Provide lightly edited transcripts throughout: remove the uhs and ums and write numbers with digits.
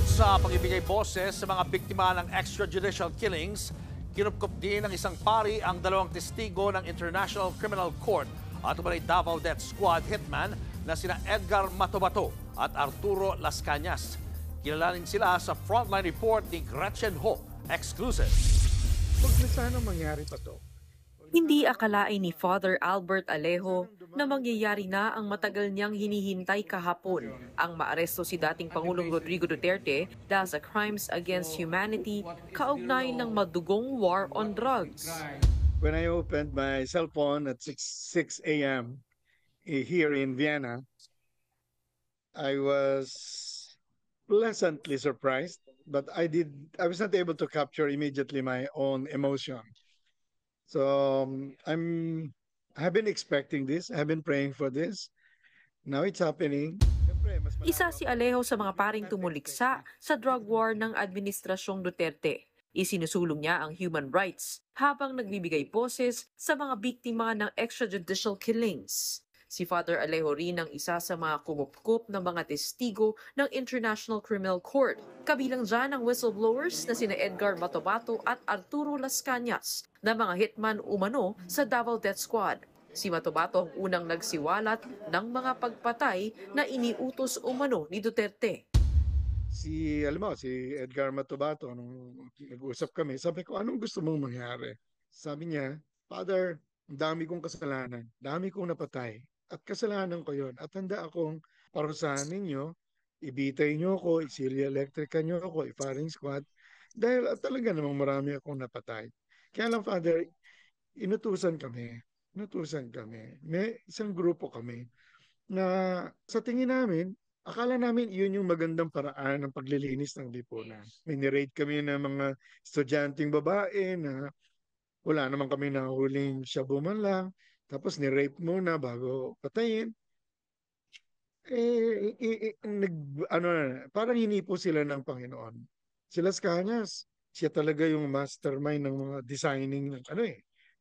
Bukod sa pagbibigay boses sa mga biktima ng extrajudicial killings, kinupkup din ng isang pari ang dalawang testigo ng International Criminal Court at umanay Davao Death Squad hitman na sina Edgar Matobato at Arturo Las Cañas. Kilalanin sila sa Frontline Report ni Gretchen Ho, exclusive. Huwag na sana mangyari pa to. Hindi akalain ni Father Albert Alejo na mangyayari na ang matagal niyang hinihintay kahapon ang maaresto si dating Pangulong Rodrigo Duterte dahil sa crimes against humanity kaugnay ng madugong war on drugs. When I opened my cell phone at 6 a.m. here in Vienna, I was pleasantly surprised, but I was not able to capture immediately my own emotion. So I've been expecting this. I've been praying for this. Now it's happening. Isa si Alejo sa mga paring tumuliksa sa drug war ng Administrasyong Duterte. Isinusulong niya ang human rights habang nagbibigay boses sa mga biktima ng extrajudicial killings. Si Father Alejo rin ang isa sa mga kumupkup ng mga testigo ng International Criminal Court. Kabilang dyan ang whistleblowers na sina Edgar Matobato at Arturo Las Cañas na mga hitman umano sa Davao Death Squad. Si Matobato ang unang nagsiwalat ng mga pagpatay na iniutos umano ni Duterte. Si Edgar Matobato, nung nag-usap kami, sabi ko, anong gusto mong mangyari? Sabi niya, Father, dami kong kasalanan, dami kong napatay. At kasalanan ko yon. At handa akong parusahan ninyo, ibitay nyo ako, isilya electrica nyo ako, i-firing squad. Dahil talaga namang marami akong napatay. Kaya lang, Father, inutusan kami. May isang grupo kami na sa tingin namin, akala namin yun yung magandang paraan ng paglilinis ng lipunan. May nirate kami ng mga estudyanteng babae na wala naman kami nahuling shabu man lang. Tapos ni-rape muna bago patayin. Parang hinipo sila ng Panginoon. Si Las Cañas, siya talaga yung mastermind ng mga designing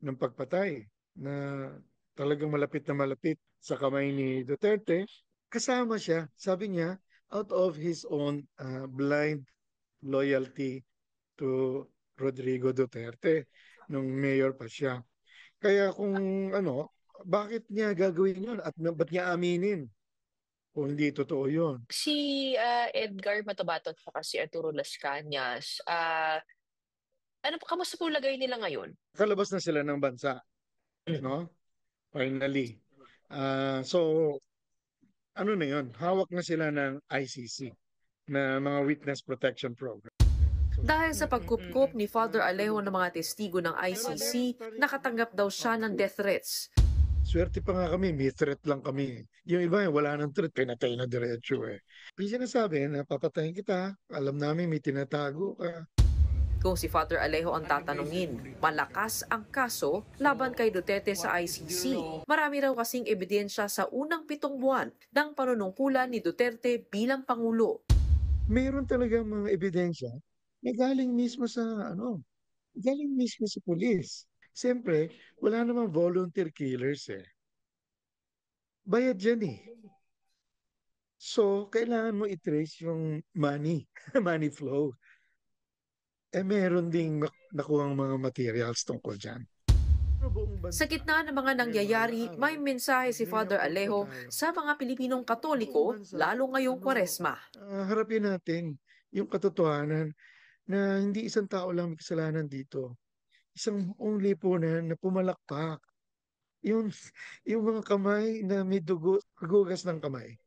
ng pagpatay na talagang malapit na malapit sa kamay ni Duterte. Kasama siya, sabi niya, out of his own blind loyalty to Rodrigo Duterte nung mayor pa siya. Kaya kung bakit niya gagawin yun at ba't niya aminin kung hindi totoo yun? Si Edgar Matobato at si Arturo Las Cañas, kamusta po lagay nila ngayon? Kalabas na sila ng bansa, no? Finally. So, na yun? Hawak na sila ng ICC, na mga Witness Protection Program. Dahil sa pagkupkup ni Father Alejo ng mga testigo ng ICC, nakatanggap daw siya ng death threats. Swerte pa nga kami, may threat lang kami. Yung iba, wala nang threat, pinatay na diretso eh. Yung sinasabi na papatayin kita, alam namin may tinatago ka. Kung si Father Alejo ang tatanungin, malakas ang kaso laban kay Duterte sa ICC. Marami raw kasing ebidensya sa unang 7 buwan ng panunungkulan ni Duterte bilang Pangulo. Mayroon talaga mga ebidensya na galing mismo sa pulis. Siyempre, wala namang volunteer killers eh. Bayad yan eh. So, kailangan mo i-trace yung money flow. Meron ding nakuhang mga materials tungkol dyan. Sa gitna ng mga nangyayari, may mensahe si Father Alejo sa mga Pilipinong Katoliko, lalo ngayong Kwaresma. Harapin natin yung katotohanan na hindi isang tao lang may kasalanan dito. Isang buong lipunan na pumalakpak. Yung mga kamay na may dugo, magugas ng kamay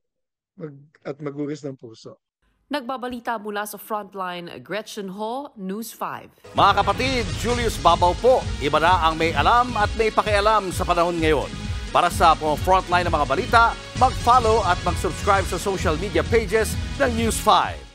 at magugas ng puso. Nagbabalita mula sa Frontline, Gretchen Ho, News 5. Mga kapatid, Julius Babaw po. Iba na ang may alam at may pakialam sa panahon ngayon. Para sa Frontline ng mga balita, mag-follow at mag-subscribe sa social media pages ng News 5.